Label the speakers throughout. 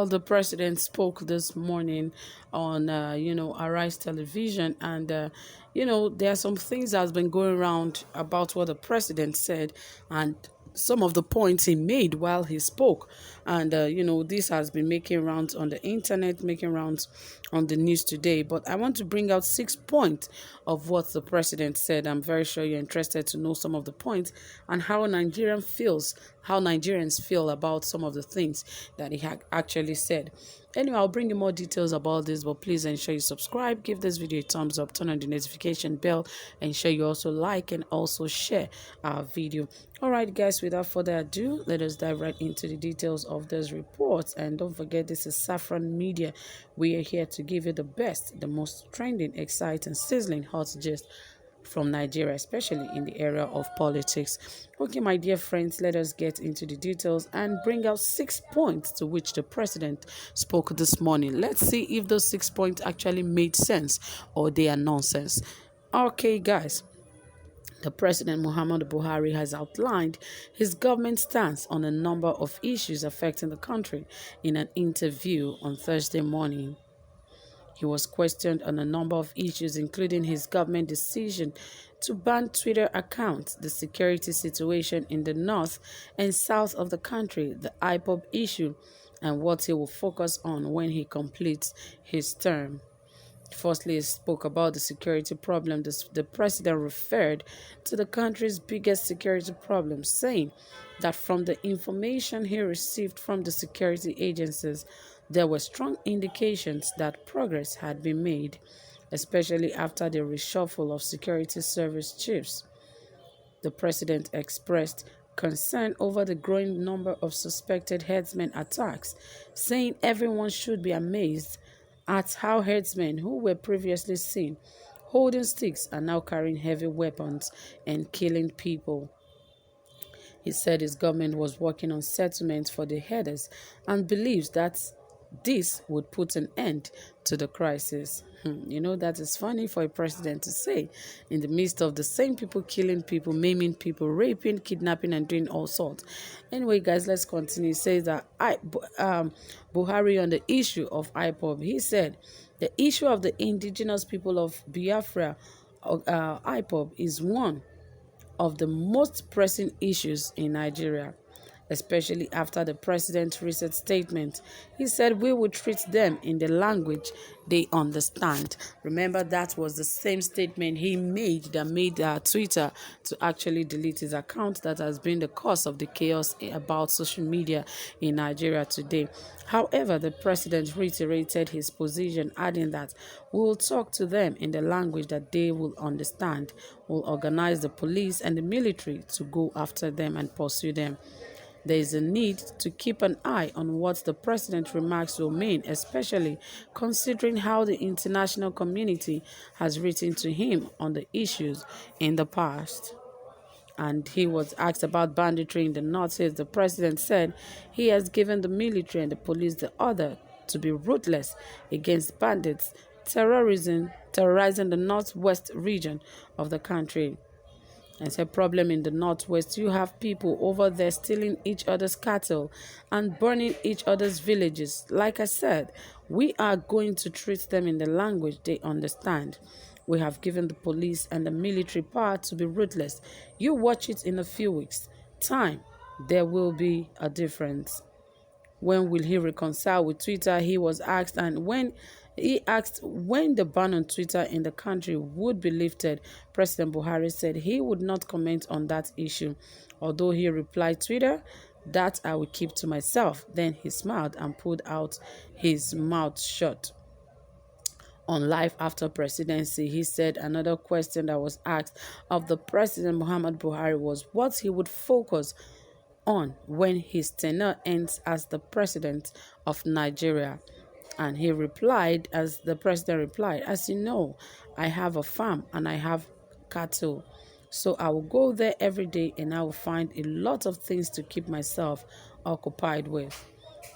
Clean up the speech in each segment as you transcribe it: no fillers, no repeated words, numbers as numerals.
Speaker 1: Well, the president spoke this morning on, Arise Television, and there are some things that's been going around about what the president said, and some of the points he made while he spoke. And this has been making rounds on the internet, making rounds on the news today. But I want to bring out 6 points of what the president said. I'm very sure you're interested to know some of the points and how Nigerians feel about some of the things that he had actually said. Anyway, I'll bring you more details about this, but please ensure you subscribe, give this video a thumbs up, turn on the notification bell, ensure you also like and also share our video. All right, guys, without further ado, let us dive right into the details of this report. And don't forget, this is Saffron Media. We are here to give you the best, the most trending, exciting, sizzling, hot gist from Nigeria, especially in the area of politics. Okay, my dear friends, let us get into the details and bring out 6 points to which the president spoke this morning. Let's see if those 6 points actually made sense or they are nonsense. Okay, guys. The President Muhammadu Buhari has outlined his government stance on a number of issues affecting the country in an interview on Thursday morning. He was questioned on a number of issues, including his government decision to ban Twitter accounts, the security situation in the north and south of the country, the IPOB issue, and what he will focus on when he completes his term. Firstly, he spoke about the security problem. The president referred to the country's biggest security problem, saying that from the information he received from the security agencies, there were strong indications that progress had been made, especially after the reshuffle of security service chiefs. The president expressed concern over the growing number of suspected herdsmen attacks, saying everyone should be amazed at how herdsmen who were previously seen holding sticks are now carrying heavy weapons and killing people. He said his government was working on settlements for the herders and believes that this would put an end to the crisis. That is funny for a president to say in the midst of the same people killing people, maiming people, raping, kidnapping, and doing all sorts. Anyway, guys, let's continue. He says that Buhari on the issue of IPOB, he said the issue of the indigenous people of Biafra, IPOB, is one of the most pressing issues in Nigeria, especially after the president's recent statement. He said we will treat them in the language they understand. Remember, that was the same statement he made that made Twitter to actually delete his account. That has been the cause of the chaos about social media in Nigeria today. However, the president reiterated his position, adding that we will talk to them in the language that they will understand. We'll organize the police and the military to go after them and pursue them. There is a need to keep an eye on what the president's remarks will mean, especially considering how the international community has written to him on the issues in the past. And he was asked about banditry in the north. The president said he has given the military and the police the order to be ruthless against bandits terrorizing the northwest region of the country. It's a problem in the northwest. You have people over there stealing each other's cattle and burning each other's villages. Like I said, we are going to treat them in the language they understand. We have given the police and the military power to be ruthless. You watch it in a few weeks' time. There will be a difference. When will he reconcile with Twitter? He was asked, and when the ban on Twitter in the country would be lifted, President Buhari said he would not comment on that issue. Although he replied, Twitter, that I will keep to myself. Then he smiled and pulled out his mouth shut. On life after presidency, he said another question that was asked of the president, Muhammadu Buhari, was what he would focus on when his tenure ends as the president of Nigeria. And he replied, as the president replied, as you know, I have a farm and I have cattle. So I will go there every day and I will find a lot of things to keep myself occupied with.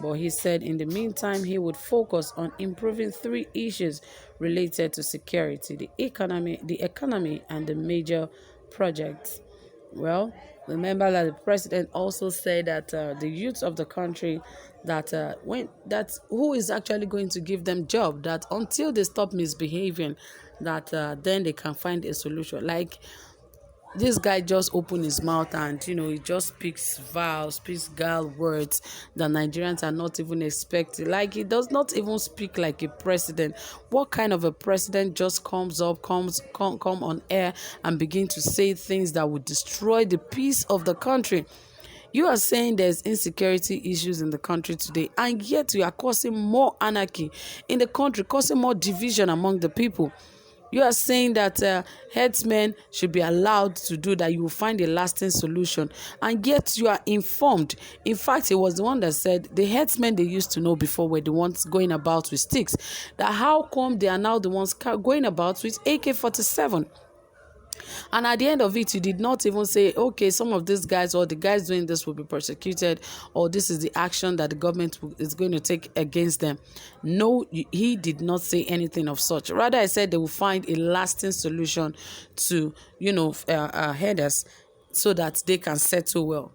Speaker 1: But he said in the meantime, he would focus on improving 3 issues related to security, the economy, and the major projects. Well, remember that the president also said that the youth of the country, that when that who is actually going to give them job, that until they stop misbehaving, that then they can find a solution. Like, this guy just opened his mouth and he just speaks vile, speaks gal words that Nigerians are not even expecting. Like, he does not even speak like a president. What kind of a president just come on air and begin to say things that would destroy the peace of the country? You are saying there's insecurity issues in the country today, and yet you are causing more anarchy in the country, causing more division among the people. You are saying that herdsmen should be allowed to do that. You will find a lasting solution, and yet you are informed. In fact, it was the one that said the herdsmen they used to know before were the ones going about with sticks. That how come they are now the ones going about with AK-47? And at the end of it, you did not even say, okay, some of these guys or the guys doing this will be persecuted, or this is the action that the government is going to take against them. No, he did not say anything of such. Rather, I said they will find a lasting solution to, headers, so that they can settle well.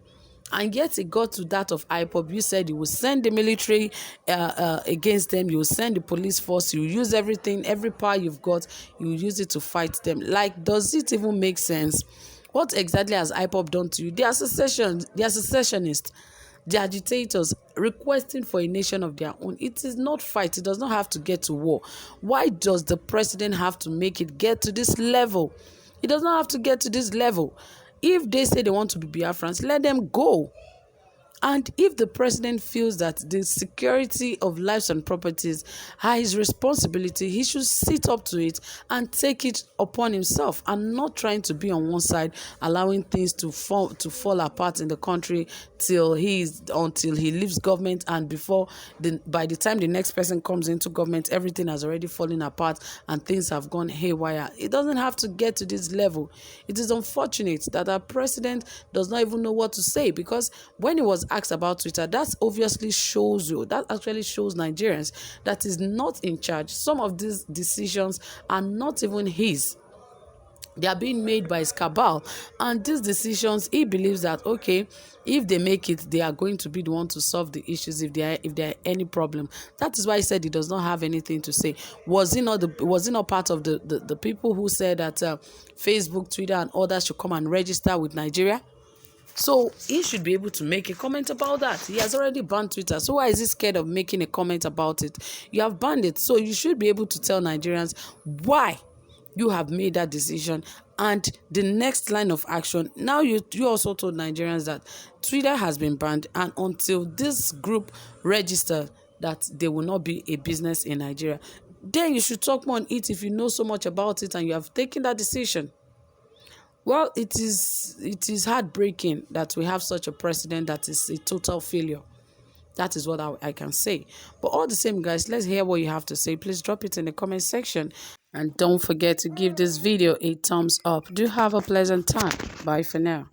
Speaker 1: And yet it got to that of IPOB. You said you will send the military against them. You will send the police force. You will use everything, every power you've got. You will use it to fight them. Like, does it even make sense? What exactly has IPOB done to you? They are secessionists, the agitators requesting for a nation of their own. It is not fight. It does not have to get to war. Why does the president have to make it get to this level? It does not have to get to this level. If they say they want to be Biafrans, let them go. And if the president feels that the security of lives and properties are his responsibility, he should sit up to it and take it upon himself, and not trying to be on one side, allowing things to fall apart in the country until he leaves government, and by the time the next person comes into government, everything has already fallen apart and things have gone haywire. It doesn't have to get to this level. It is unfortunate that our president does not even know what to say, because when he was asked about Twitter, that actually shows Nigerians that is not in charge. Some of these decisions are not even his. They are being made by his cabal, and these decisions, he believes that, okay, if they make it, they are going to be the one to solve the issues if there are any problem. That is why he said he does not have anything to say. Was he not part of the people who said that Facebook, Twitter, and others should come and register with Nigeria? So he should be able to make a comment about that. He has already banned Twitter. So why is he scared of making a comment about it? You have banned it. So you should be able to tell Nigerians why you have made that decision and the next line of action. Now you also told Nigerians that Twitter has been banned, and until this group register, that they will not be a business in Nigeria. Then you should talk more on it if you know so much about it and you have taken that decision. Well, it is heartbreaking that we have such a president that is a total failure. That is what I can say. But all the same, guys, let's hear what you have to say. Please drop it in the comment section. And don't forget to give this video a thumbs up. Do have a pleasant time. Bye for now.